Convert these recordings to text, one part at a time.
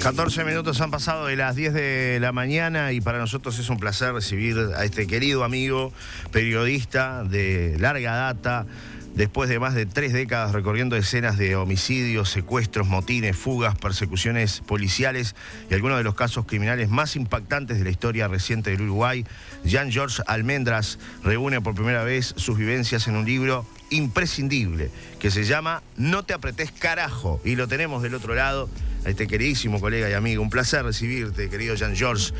14 minutos han pasado de las 10 de la mañana y para nosotros es un placer recibir a este querido amigo, periodista de larga data, después de más de 3 décadas recorriendo escenas de homicidios, secuestros, motines, fugas, persecuciones policiales y algunos de los casos criminales más impactantes de la historia reciente del Uruguay. Jean-Georges Almendras reúne por primera vez sus vivencias en un libro imprescindible que se llama No te apretés carajo, y lo tenemos del otro lado a este queridísimo colega y amigo. Un placer recibirte, querido Jean-Georges.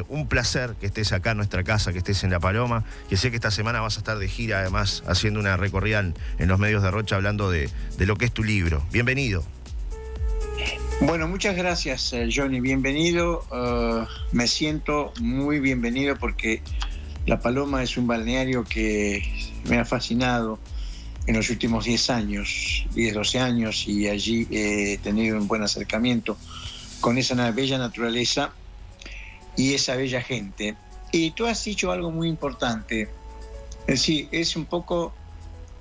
Un placer que estés acá en nuestra casa, que estés en La Paloma, que sé que esta semana vas a estar de gira, además, haciendo una recorrida en los medios de Rocha hablando de lo que es tu libro. Bienvenido. Bueno, muchas gracias, Johnny. Bienvenido. Me siento muy bienvenido porque La Paloma es un balneario que me ha fascinado en los últimos 10 años, 12 años, y allí he tenido un buen acercamiento con esa bella naturaleza y esa bella gente. Y tú has dicho algo muy importante. Sí, es un poco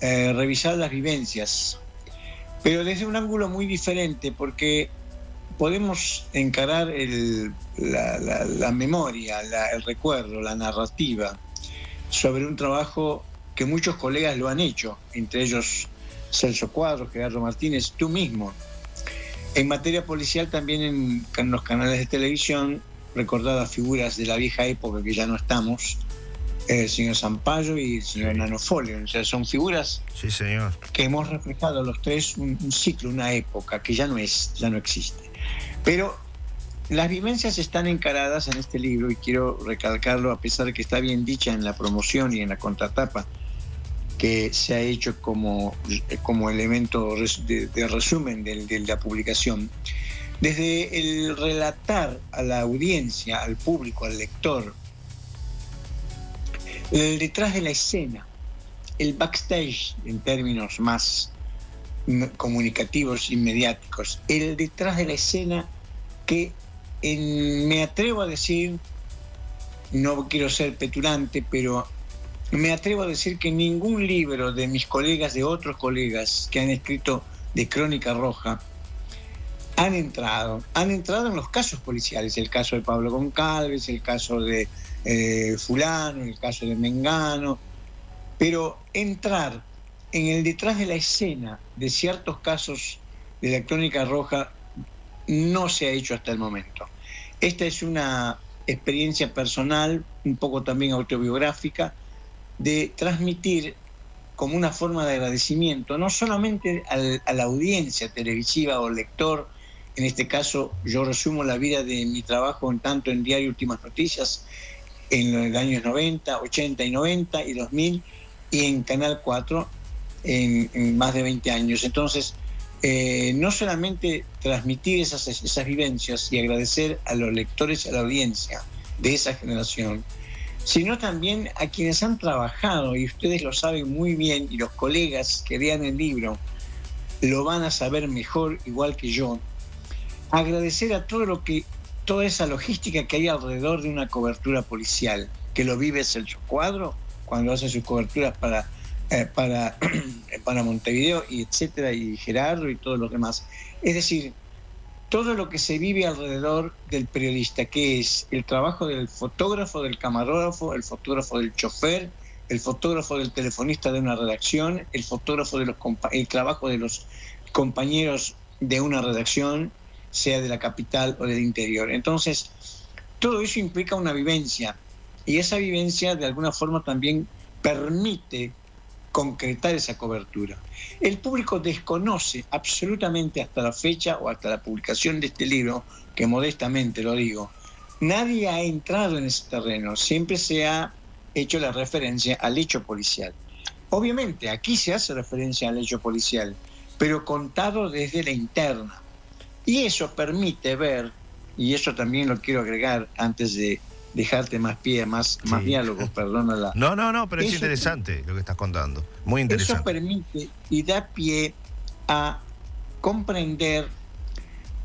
revisar las vivencias, pero desde un ángulo muy diferente, porque podemos encarar la memoria, el recuerdo, la narrativa sobre un trabajo que muchos colegas lo han hecho, entre ellos Celso Cuadro, Gerardo Martínez, tú mismo. En materia policial también en los canales de televisión, recordadas figuras de la vieja época que ya no estamos, el señor Sampaio y el señor Nano Folio. O sea, son figuras sí, señor, que hemos reflejado los tres un ciclo, una época que ya no existe. Pero las vivencias están encaradas en este libro, y quiero recalcarlo, a pesar de que está bien dicha en la promoción y en la contratapa, que se ha hecho como elemento de resumen de la publicación. Desde el relatar a la audiencia, al público, al lector, el detrás de la escena, el backstage en términos más comunicativos y mediáticos, el detrás de la escena que me atrevo a decir, no quiero ser petulante, pero me atrevo a decir que ningún libro de mis colegas, de otros colegas que han escrito de Crónica Roja, han entrado en los casos policiales, el caso de Pablo Goncalves, el caso de fulano, el caso de Mengano, pero entrar en el detrás de la escena de ciertos casos de la Crónica Roja no se ha hecho hasta el momento. Esta es una experiencia personal, un poco también autobiográfica, de transmitir como una forma de agradecimiento, no solamente a la audiencia televisiva o lector. En este caso, yo resumo la vida de mi trabajo tanto en Diario Últimas Noticias, en los años 90, 80 y 90 y 2000, y en Canal 4 en más de 20 años. Entonces, no solamente transmitir esas vivencias y agradecer a los lectores y a la audiencia de esa generación, sino también a quienes han trabajado, y ustedes lo saben muy bien, y los colegas que lean el libro lo van a saber mejor, igual que yo. Agradecer a toda esa logística que hay alrededor de una cobertura policial, que lo vive Celso Cuadro cuando hace sus coberturas para Montevideo, y etcétera, y Gerardo y todos los demás. Es decir, todo lo que se vive alrededor del periodista, que es el trabajo del fotógrafo, del camarógrafo, el fotógrafo del chofer, el fotógrafo del telefonista de una redacción, el fotógrafo el trabajo de los compañeros de una redacción, sea de la capital o del interior. Entonces, todo eso implica una vivencia, y esa vivencia de alguna forma también permite concretar esa cobertura. El público desconoce absolutamente hasta la fecha o hasta la publicación de este libro, que modestamente lo digo, nadie ha entrado en ese terreno, siempre se ha hecho la referencia al hecho policial. Obviamente aquí se hace referencia al hecho policial, pero contado desde la interna, y eso permite ver, y eso también lo quiero agregar antes de dejarte más pie, más diálogo, perdónala. No, pero es interesante lo que estás contando, muy interesante. Eso permite y da pie a comprender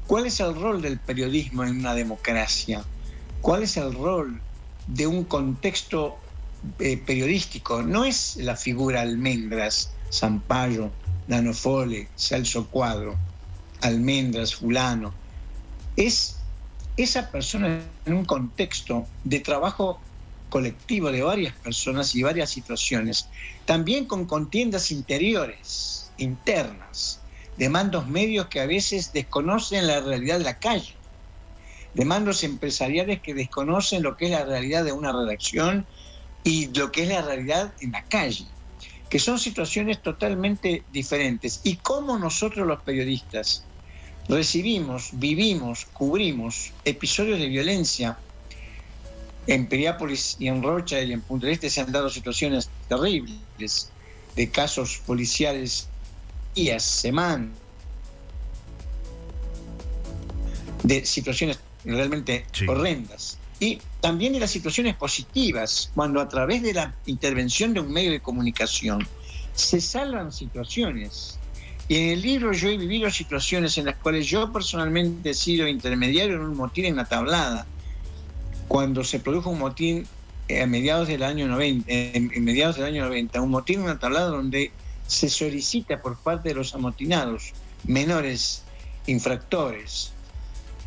cuál es el rol del periodismo en una democracia, cuál es el rol de un contexto periodístico. No es la figura Almendras, Sampaio, Nano Folio, Celso Cuadro, Almendras, fulano. es esa persona en un contexto de trabajo colectivo de varias personas y varias situaciones, también con contiendas interiores, internas, de mandos medios que a veces desconocen la realidad de la calle, de mandos empresariales que desconocen lo que es la realidad de una redacción y lo que es la realidad en la calle, que son situaciones totalmente diferentes. Y cómo nosotros los periodistas recibimos, vivimos, cubrimos episodios de violencia. En Piriápolis y en Rocha y en Punta del Este se han dado situaciones terribles de casos policiales días, semanas, de situaciones realmente horrendas. Y también de las situaciones positivas, cuando a través de la intervención de un medio de comunicación se salvan situaciones. Y en el libro yo he vivido situaciones en las cuales yo personalmente he sido intermediario en un motín en La Tablada, cuando se produjo un motín a mediados del año 90, un motín en La Tablada donde se solicita por parte de los amotinados, menores infractores,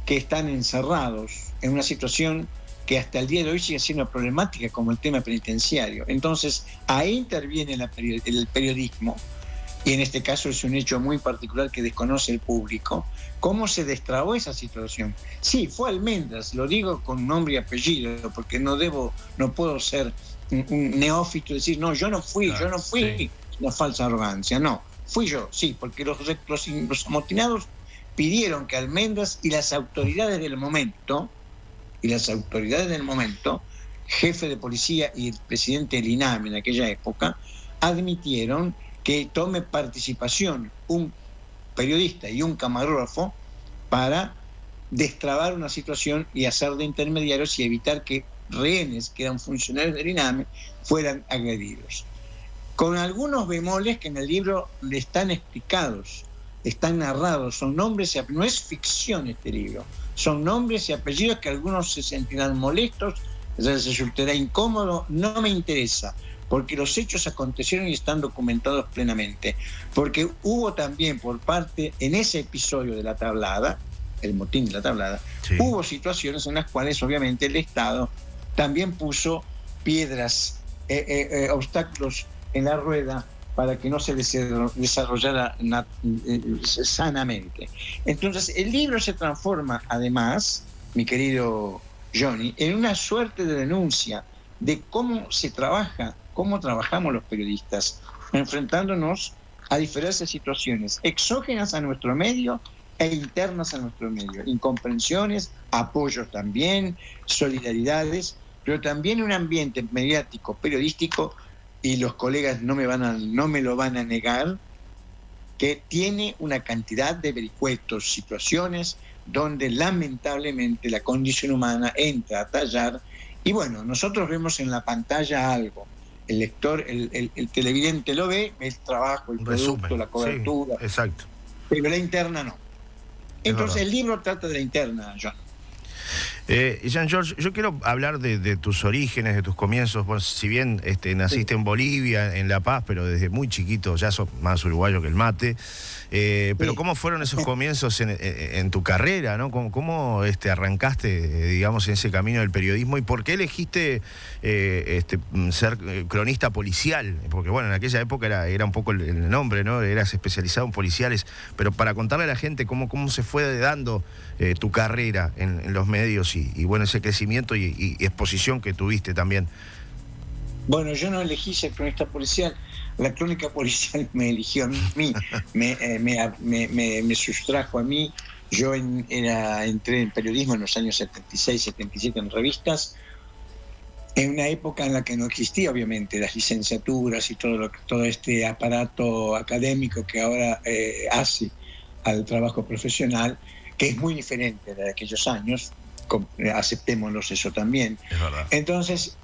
que están encerrados en una situación que hasta el día de hoy sigue siendo problemática, como el tema penitenciario. Entonces, ahí interviene el periodismo, y en este caso es un hecho muy particular que desconoce el público. ¿Cómo se destrabó esa situación? Sí, fue Almendras, lo digo con nombre y apellido, porque no puedo ser un neófito y decir, no, yo no fui, sí. Una falsa arrogancia, no, fui yo, sí, porque los amotinados pidieron que Almendras y las autoridades del momento, jefe de policía y el presidente del INAM en aquella época, admitieron que tome participación un periodista y un camarógrafo para destrabar una situación y hacer de intermediarios y evitar que rehenes, que eran funcionarios del INAME, fueran agredidos. Con algunos bemoles que en el libro le están explicados, están narrados, son nombres y apellidos, no es ficción este libro, son nombres y apellidos que algunos se sentirán molestos, les resultará incómodo, no me interesa, porque los hechos acontecieron y están documentados plenamente. Porque hubo también por parte, en ese episodio de La Tablada, el motín de La Tablada, hubo situaciones en las cuales obviamente el Estado también puso piedras, obstáculos en la rueda para que no se desarrollara sanamente. Entonces, el libro se transforma, además, mi querido Johnny, en una suerte de denuncia de cómo se trabaja, cómo trabajamos los periodistas, enfrentándonos a diferentes situaciones exógenas a nuestro medio e internas a nuestro medio, incomprensiones, apoyos también, solidaridades, pero también un ambiente mediático, periodístico, y los colegas no me lo van a negar, que tiene una cantidad de vericuetos, situaciones donde lamentablemente la condición humana entra a tallar. Y bueno, nosotros vemos en la pantalla algo, el lector, el televidente lo ve, el trabajo, el producto, la cobertura, sí, exacto, pero la interna no. Entonces el libro trata de la interna, John. Jean-Georges, yo quiero hablar de tus orígenes, de tus comienzos. Vos, si bien naciste en Bolivia, en La Paz, pero desde muy chiquito ya sos más uruguayo que el mate. Pero ¿cómo fueron esos comienzos en tu carrera, ¿no? ¿Cómo arrancaste, digamos, en ese camino del periodismo? ¿Y por qué elegiste ser cronista policial? Porque, bueno, en aquella época era un poco el nombre, ¿no? Eras especializado en policiales. Pero para contarle a la gente cómo se fue dando tu carrera en los medios y bueno, ese crecimiento y exposición que tuviste también. Bueno, yo no elegí ser cronista policial. La crónica policial me eligió a mí, me sustrajo a mí. Yo entré en periodismo en los años 76, 77 en revistas, en una época en la que no existía obviamente las licenciaturas y todo este aparato académico que ahora hace al trabajo profesional, que es muy diferente de aquellos años, aceptémoslos eso también. Es verdad. Entonces,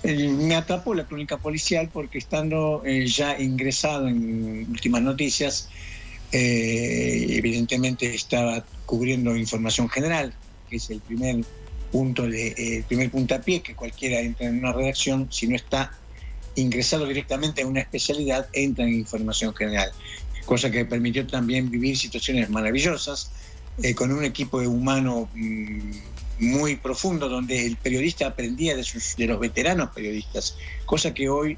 me atrapó la crónica policial porque estando ya ingresado en Últimas Noticias, evidentemente estaba cubriendo información general, que es el primer puntapié que cualquiera entra en una redacción. Si no está ingresado directamente en una especialidad, entra en información general, cosa que permitió también vivir situaciones maravillosas con un equipo humano muy profundo, donde el periodista aprendía de los veteranos periodistas, cosa que hoy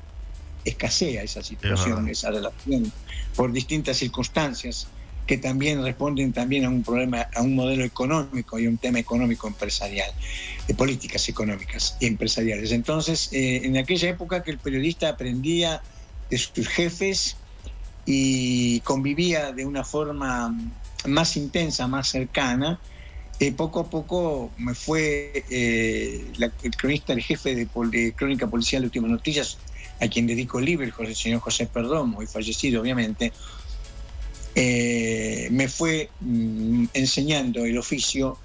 escasea esa situación, esa relación, por distintas circunstancias que también responden también a un problema, a un modelo económico y un tema económico empresarial, de políticas económicas y empresariales. Entonces, en aquella época que el periodista aprendía de sus jefes y convivía de una forma más intensa, más cercana, poco a poco me fue el cronista, el jefe de Crónica Policial de Últimas Noticias, a quien dedico el libro, el señor José Perdomo, hoy fallecido obviamente, me fue enseñando el oficio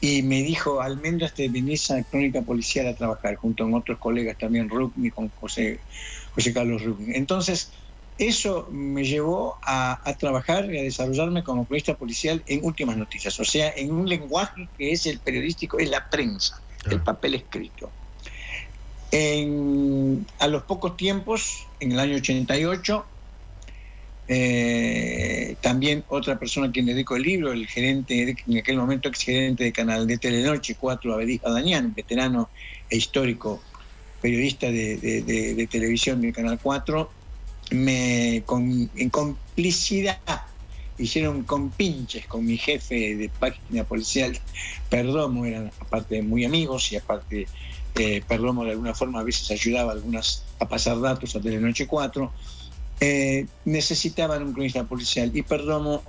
y me dijo: Almendras, te venís a Crónica Policial a trabajar, junto con otros colegas también, Rugni, con José Carlos Rugni. Entonces, eso me llevó a trabajar y a desarrollarme como cronista policial en Últimas Noticias, o sea, en un lenguaje que es el periodístico, es la prensa, el papel escrito. A los pocos tiempos, en el año 88, también otra persona a quien dedico el libro, el gerente, en aquel momento exgerente de canal de Telenoche 4, Abedís Badañán, veterano e histórico periodista de televisión de Canal 4, en complicidad hicieron compinches con mi jefe de página policial, Perdomo, eran aparte muy amigos, y aparte Perdomo de alguna forma a veces ayudaba a pasar datos a Telenoche 4. Necesitaban un cronista policial y Perdomo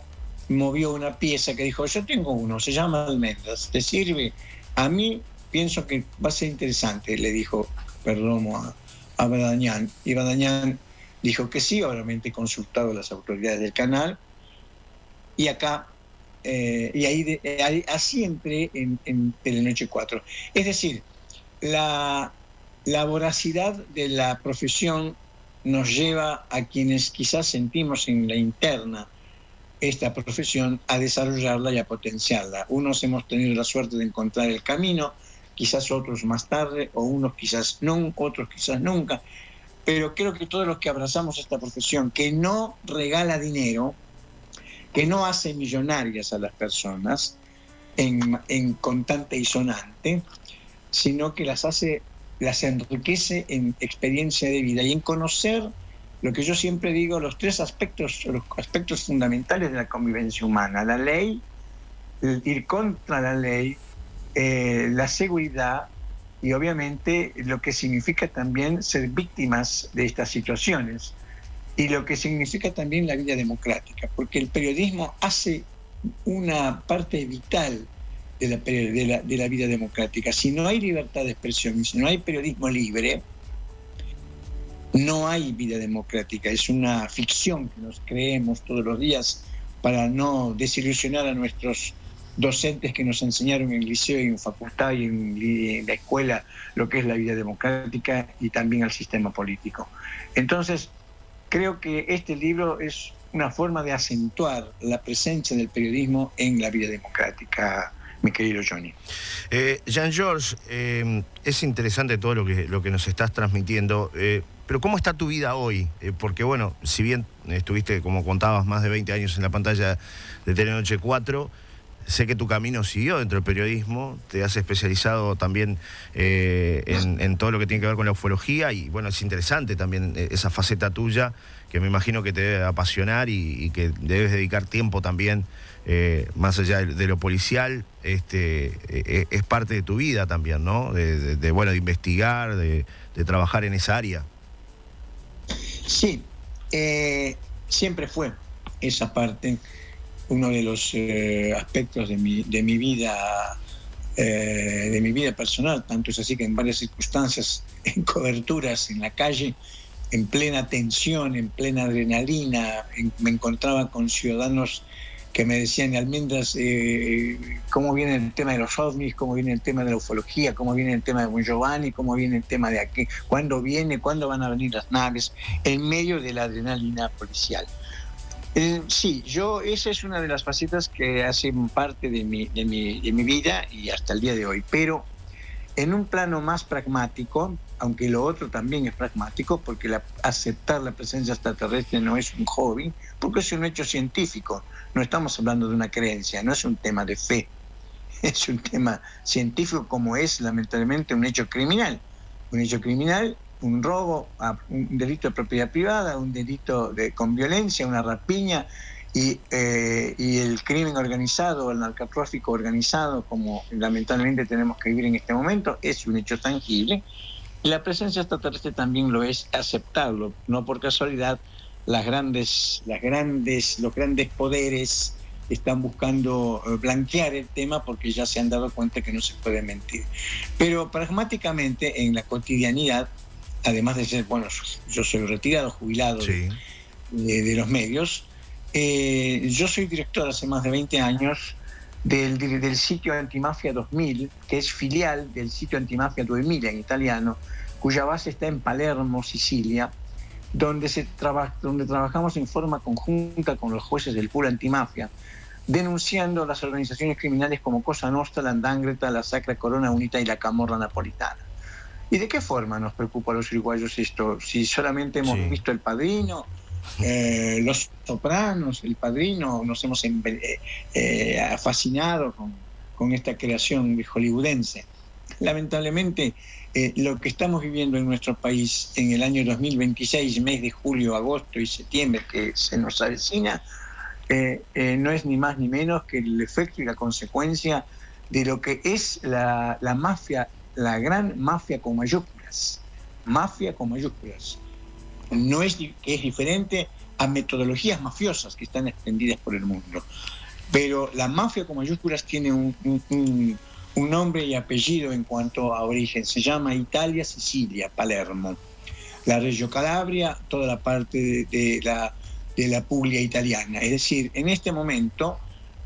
movió una pieza que dijo: yo tengo uno, se llama Almendras, ¿te sirve? A mí pienso que va a ser interesante, le dijo Perdomo a Badañán, y Badañán dijo que sí, obviamente consultado a las autoridades del canal, y acá así entré en Telenoche 4. Es decir, la voracidad de la profesión nos lleva a quienes quizás sentimos en la interna esta profesión a desarrollarla y a potenciarla. Unos hemos tenido la suerte de encontrar el camino, quizás otros más tarde, o unos quizás no, otros quizás nunca, pero creo que todos los que abrazamos esta profesión, que no regala dinero, que no hace millonarias a las personas en contante y sonante, sino que las enriquece en experiencia de vida y en conocer lo que yo siempre digo, los aspectos fundamentales de la convivencia humana: la ley, el ir contra la ley, la seguridad, y obviamente lo que significa también ser víctimas de estas situaciones, y lo que significa también la vida democrática, porque el periodismo hace una parte vital de la vida democrática. Si no hay libertad de expresión y si no hay periodismo libre, no hay vida democrática. Es una ficción que nos creemos todos los días para no desilusionar a nuestros docentes que nos enseñaron en el liceo y en facultad y en la escuela lo que es la vida democrática, y también al sistema político. Entonces, creo que este libro es una forma de acentuar la presencia del periodismo en la vida democrática, mi querido Johnny. Jean-Georges, es interesante todo lo que nos estás transmitiendo, pero ¿cómo está tu vida hoy? Porque bueno, si bien estuviste, como contabas, más de 20 años en la pantalla de Telenoche 4, sé que tu camino siguió dentro del periodismo, te has especializado también en todo lo que tiene que ver con la ufología, y bueno, es interesante también esa faceta tuya, que me imagino que te debe apasionar y que debes dedicar tiempo también, más allá de lo policial, es parte de tu vida también, ¿no? De investigar, de trabajar en esa área. Sí, siempre fue esa parte uno de los aspectos de mi vida personal. Tanto es así que en varias circunstancias, en coberturas en la calle, en plena tensión, en plena adrenalina, me encontraba con ciudadanos que me decían: Almendras, ¿cómo viene el tema de los ovnis? ¿Cómo viene el tema de la ufología? ¿Cómo viene el tema de Bon Giovanni? ¿Cómo viene el tema de aquí? ¿Cuándo viene? ¿Cuándo van a venir las naves? En medio de la adrenalina policial. Sí, esa es una de las facetas que hacen parte de mi vida y hasta el día de hoy. Pero en un plano más pragmático, aunque lo otro también es pragmático, porque aceptar la presencia extraterrestre no es un hobby, porque es un hecho científico. no estamos hablando de una creencia, no es un tema de fe, es un tema científico, como es lamentablemente un hecho criminal. Un hecho criminal, un robo, un delito de propiedad privada, un delito con violencia, una rapiña, y el crimen organizado, el narcotráfico organizado, como lamentablemente tenemos que vivir en este momento, es un hecho tangible. Y la presencia extraterrestre también lo es, aceptarlo. No por casualidad, los grandes poderes están buscando blanquear el tema, porque ya se han dado cuenta que no se puede mentir. Pero pragmáticamente, en la cotidianidad, además de ser, bueno, yo soy retirado, jubilado Sí. de los medios, yo soy director hace más de 20 años del sitio Antimafia 2000, que es filial del sitio Antimafia 2000 en italiano, cuya base está en Palermo, Sicilia, donde trabajamos en forma conjunta con los jueces del puro antimafia, denunciando las organizaciones criminales como Cosa Nostra, la 'Ndrangheta, la Sacra Corona Unita y la Camorra Napolitana. ¿Y de qué forma nos preocupa a los uruguayos esto? Si solamente hemos visto El Padrino, Los Sopranos, El Padrino, nos hemos fascinado con esta creación hollywoodense. Lamentablemente, lo que estamos viviendo en nuestro país en el año 2026, mes de julio, agosto y septiembre, que se nos avecina, no es ni más ni menos que el efecto y la consecuencia de lo que es la mafia, la gran mafia con mayúsculas. Mafia con mayúsculas. No es que es diferente a metodologías mafiosas que están extendidas por el mundo. Pero la mafia con mayúsculas tiene un nombre y apellido en cuanto a origen. Se llama Italia, Sicilia, Palermo. La Reggio Calabria, toda la parte de la Puglia italiana. Es decir, en este momento,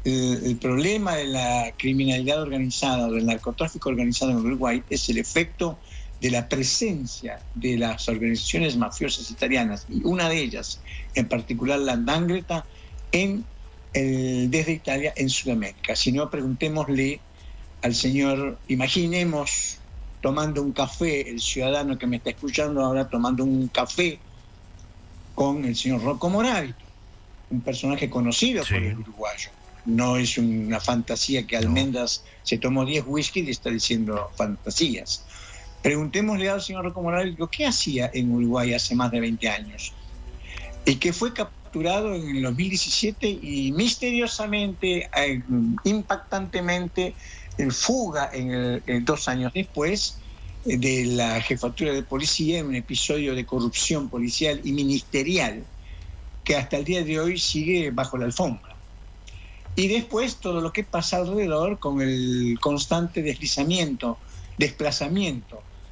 el problema de la criminalidad organizada, del narcotráfico organizado en Uruguay, es el efecto de la presencia de las organizaciones mafiosas italianas, y una de ellas, en particular la 'Ndrangheta, desde Italia en Sudamérica. Si no, preguntémosle al señor, imaginemos tomando un café, el ciudadano que me está escuchando ahora tomando un café con el señor Rocco Moravito, un personaje conocido por el uruguayo. No es una fantasía que Almendras se tomó 10 whisky y está diciendo fantasías. Preguntémosle al señor Rocco Moravito qué hacía en Uruguay hace más de 20 años y que fue capturado en el 2017 y misteriosamente, impactantemente, en fuga 2 años después de la jefatura de policía, en un episodio de corrupción policial y ministerial que hasta el día de hoy sigue bajo la alfombra. Y después todo lo que pasa alrededor, con el constante desplazamiento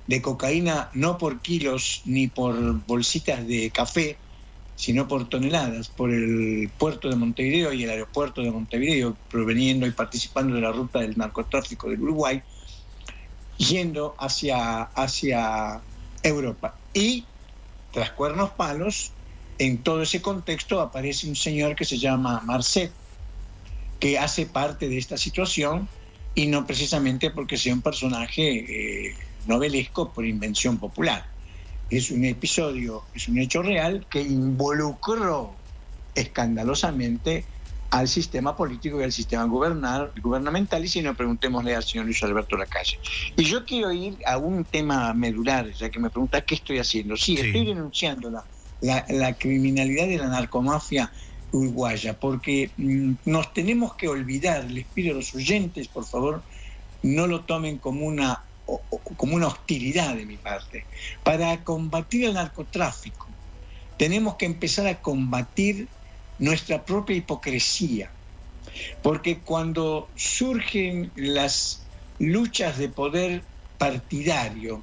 de cocaína, no por kilos ni por bolsitas de café, sino por toneladas, por el puerto de Montevideo y el aeropuerto de Montevideo, proveniendo y participando de la ruta del narcotráfico del Uruguay, yendo hacia Europa. Y tras cuernos palos, en todo ese contexto aparece un señor que se llama Marcet, que hace parte de esta situación, y no precisamente porque sea un personaje novelesco por invención popular. Es un episodio, es un hecho real que involucró escandalosamente al sistema político y al sistema gubernamental, y si no, preguntémosle al señor Luis Alberto Lacalle. Y yo quiero ir a un tema medular, ya que me pregunta qué estoy haciendo. Sí, estoy denunciando la criminalidad de la narcomafia uruguaya, porque nos tenemos que olvidar, les pido a los oyentes, por favor, no lo tomen como una hostilidad de mi parte. Para combatir el narcotráfico tenemos que empezar a combatir nuestra propia hipocresía, porque cuando surgen las luchas de poder partidario